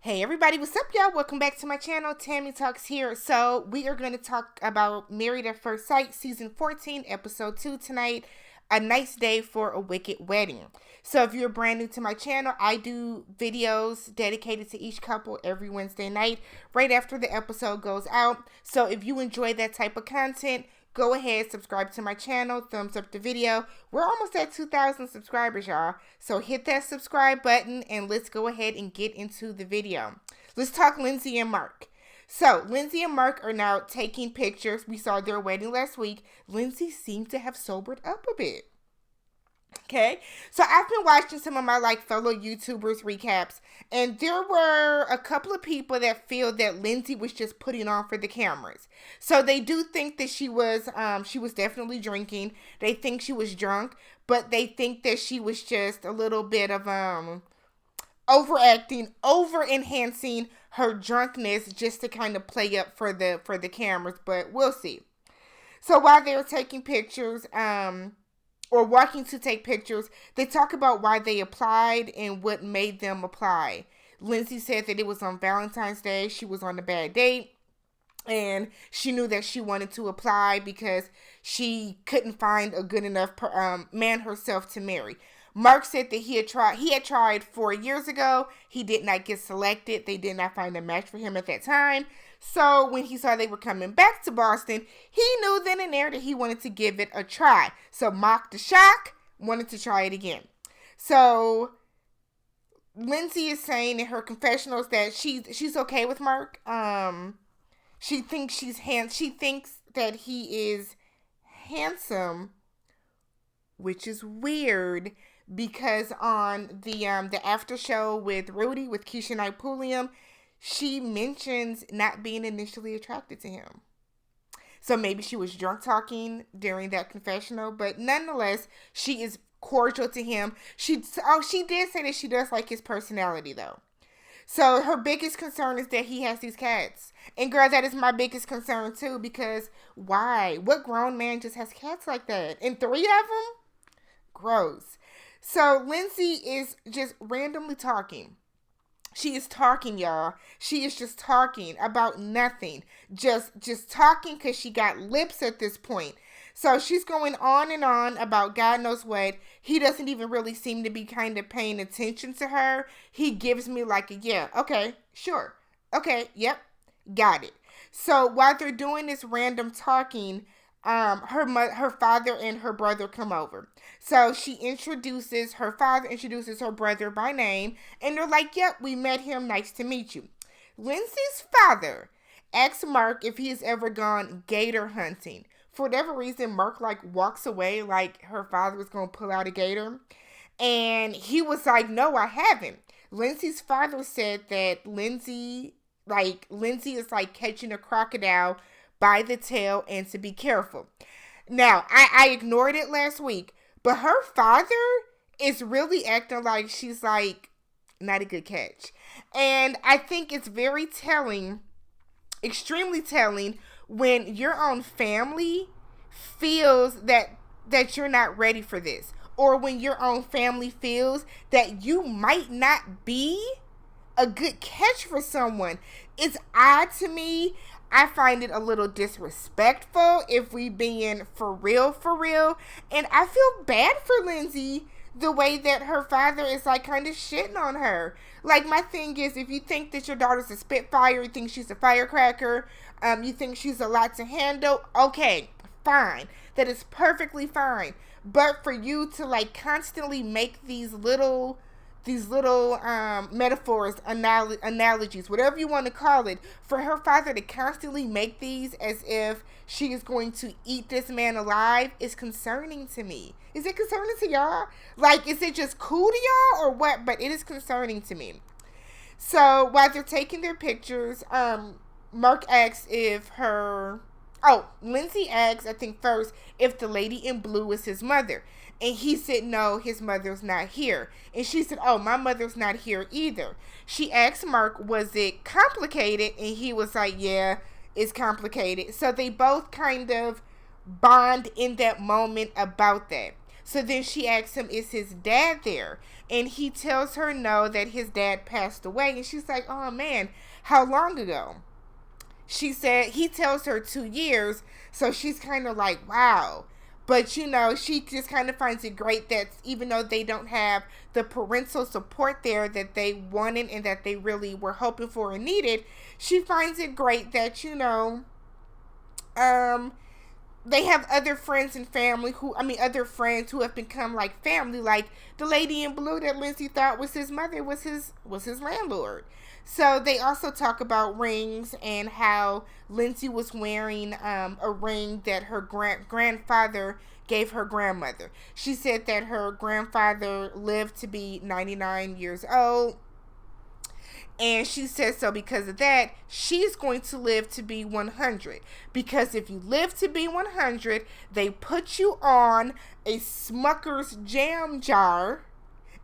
Hey everybody, what's up y'all? Welcome back to my channel, Tammy Talks here. So we are going to talk about Married at First Sight, Season 14, Episode 2 tonight. A nice day for a wicked wedding. So if you're brand new to my channel, I do videos dedicated to each couple every Wednesday night, right after the episode goes out. So if you enjoy that type of content, go ahead, subscribe to my channel, thumbs up the video. We're almost at 2,000 subscribers, y'all. So hit that subscribe button and let's go ahead and get into the video. Let's talk Lindsay and Mark. So Lindsay and Mark are now taking pictures. We saw their wedding last week. Lindsay seemed to have sobered up a bit. Okay, so I've been watching some of my fellow YouTubers recaps, and there were a couple of people that feel that Lindsay was just putting on for the cameras. So they do think that she was definitely drinking. They think she was drunk, but they think that she was just a little bit of overacting, over enhancing her drunkenness just to kind of play up for the cameras. But we'll see. So while they were taking pictures, or walking to take pictures, they talk about why they applied and what made them apply. Lindsay said that it was on Valentine's Day. She was on a bad date, and she knew that she wanted to apply because she couldn't find a good enough man herself to marry. Mark said that he had tried 4 years ago. He did not get selected. They did not find a match for him at that time. So when he saw they were coming back to Boston, he knew then and there that he wanted to give it a try. So Mock the Shock wanted to try it again. So Lindsay is saying in her confessionals that she's okay with Mark. She thinks she thinks that he is handsome, which is weird because on the after show with Rudy, with Keisha Knight Pulliam, she mentions not being initially attracted to him. So maybe she was drunk talking during that confessional, but nonetheless, she is cordial to him. She did say that she does like his personality though. So her biggest concern is that he has these cats. And girl, that is my biggest concern too, because why? What grown man just has cats like that? And 3 of them? Gross. So Lindsay is just randomly talking. She is talking, y'all. She is just talking about nothing. Just talking because she got lips at this point. So she's going on and on about God knows what. He doesn't even really seem to be kind of paying attention to her. He gives me a yeah, okay, sure. Okay, yep, got it. So while they're doing this random talking, her father and her brother come over. So her father introduces her brother by name, and they're like, yep, we met him, nice to meet you. Lindsay's father asks Mark if he has ever gone gator hunting. For whatever reason, Mark walks away like her father was going to pull out a gator. And he was like, no, I haven't. Lindsay's father said that Lindsay is like catching a crocodile by the tail and to be careful. Now, I ignored it last week, but her father is really acting like she's not a good catch. And I think it's very telling, extremely telling, when your own family feels that you're not ready for this. Or when your own family feels that you might not be a good catch for someone. It's odd to me. I find it a little disrespectful if we being for real. And I feel bad for Lindsay the way that her father is kind of shitting on her. My thing is, if you think that your daughter's a spitfire, you think she's a firecracker, you think she's a lot to handle, okay, fine. That is perfectly fine. But for you to constantly make these little metaphors, analogies, whatever you want to call it, for her father to constantly make these as if she is going to eat this man alive is concerning to me. Is it concerning to y'all? Is it just cool to y'all or what? But it is concerning to me. So while they're taking their pictures, Mark asks Lindsay asks, I think first, if the lady in blue is his mother. And he said, no, his mother's not here. And she said, oh, my mother's not here either. She asked Mark, was it complicated? And he was like, yeah, it's complicated. So they both kind of bond in that moment about that. So then she asks him, is his dad there? And he tells her no, that his dad passed away. And she's like, oh man, how long ago? She said, he tells her 2 years. So she's kind of like, wow. But, you know, she just kind of finds it great that even though they don't have the parental support there that they wanted and that they really were hoping for and needed, she finds it great that, you know, they have other friends and family other friends who have become like family, like the lady in blue that Lindsay thought was his mother was his landlord. So they also talk about rings and how Lindsay was wearing a ring that her grandfather gave her grandmother. She said that her grandfather lived to be 99 years old. And she says so because of that, she's going to live to be 100. Because if you live to be 100, they put you on a Smucker's jam jar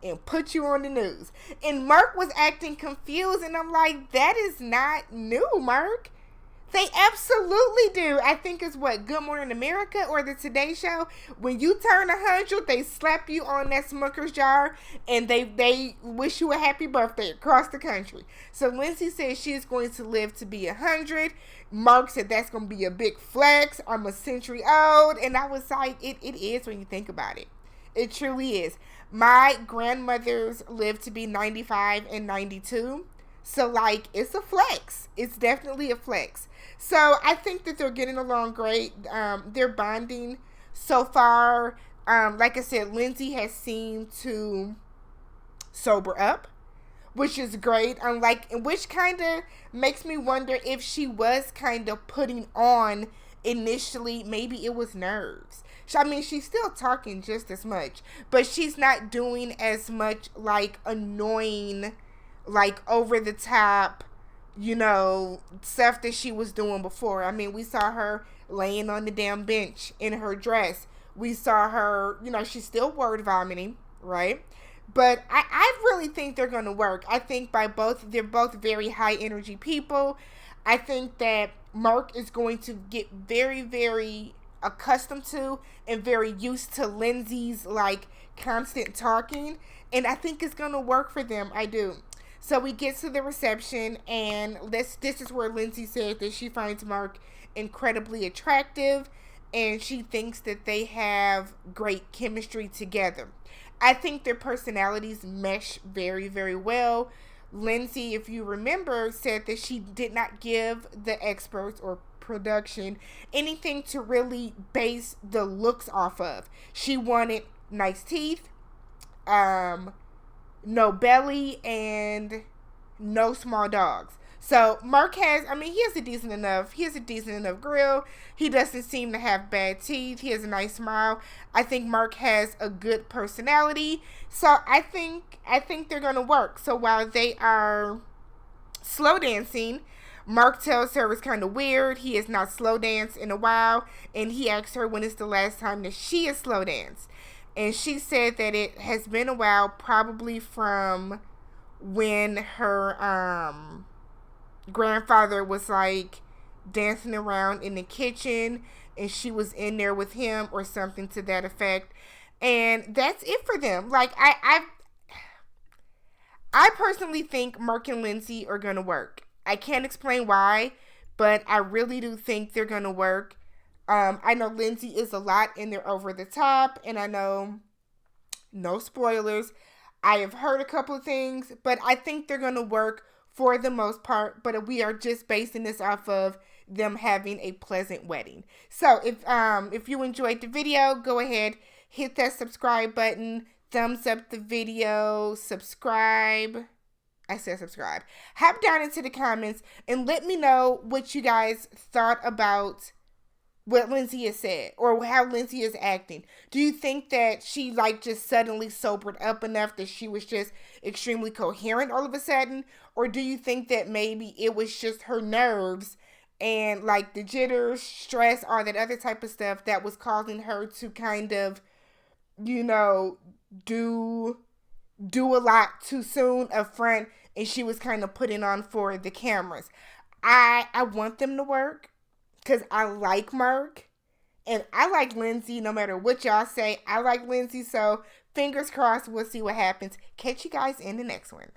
and put you on the news. And Mark was acting confused, and I'm like, that is not new, Mark. They absolutely do. I think it's what, Good Morning America or the Today Show. When you turn 100, they slap you on that Smucker's jar and they wish you a happy birthday across the country. So Lindsay says she is going to live to be 100. Mark said that's going to be a big flex. I'm a century old. And I was like, it is when you think about it. It truly is. My grandmothers lived to be 95 and 92. So, like, it's a flex. It's definitely a flex. So, I think that they're getting along great. They're bonding so far. Like I said, Lindsay has seemed to sober up, which is great. Which kind of makes me wonder if she was kind of putting on initially. Maybe it was nerves. I mean, she's still talking just as much, but she's not doing as much, like, annoying, like, over the top, you know, stuff that she was doing before. I mean, we saw her laying on the damn bench in her dress. We saw her, you know, she's still word vomiting, right? But I really think they're going to work. I think they're both very high energy people. I think that Mark is going to get very, very accustomed to and very used to Lindsay's, like, constant talking. And I think it's going to work for them. I do. So we get to the reception, and this is where Lindsay said that she finds Mark incredibly attractive, and she thinks that they have great chemistry together. I think their personalities mesh very, very well. Lindsay, if you remember, said that she did not give the experts or production anything to really base the looks off of. She wanted nice teeth, no belly, and no small dogs. So Mark he has a decent enough grill. He doesn't seem to have bad teeth. He has a nice smile. I think Mark has a good personality. So I think they're gonna work. So while they are slow dancing, Mark tells her it's kind of weird. He has not slow danced in a while, and he asks her when is the last time that she has slow danced. And she said that it has been a while, probably from when her grandfather was, like, dancing around in the kitchen and she was in there with him or something to that effect. And that's it for them. Like, I personally think Mark and Lindsay are going to work. I can't explain why, but I really do think they're going to work. I know Lindsay is a lot and they're over the top, and I know, no spoilers, I have heard a couple of things, but I think they're going to work for the most part, but we are just basing this off of them having a pleasant wedding. So if you enjoyed the video, go ahead, hit that subscribe button, thumbs up the video, subscribe. I said subscribe. Hop down into the comments and let me know what you guys thought about what Lindsay has said or how Lindsay is acting. Do you think that she, like, just suddenly sobered up enough that she was just extremely coherent all of a sudden? Or do you think that maybe it was just her nerves and, like, the jitters, stress, all that other type of stuff that was causing her to kind of, you know, do a lot too soon up front, and she was kind of putting on for the cameras? I want them to work, because I like Mark, And I like Lindsay, no matter what y'all say. I like Lindsay, so fingers crossed, we'll see what happens. Catch you guys in the next one.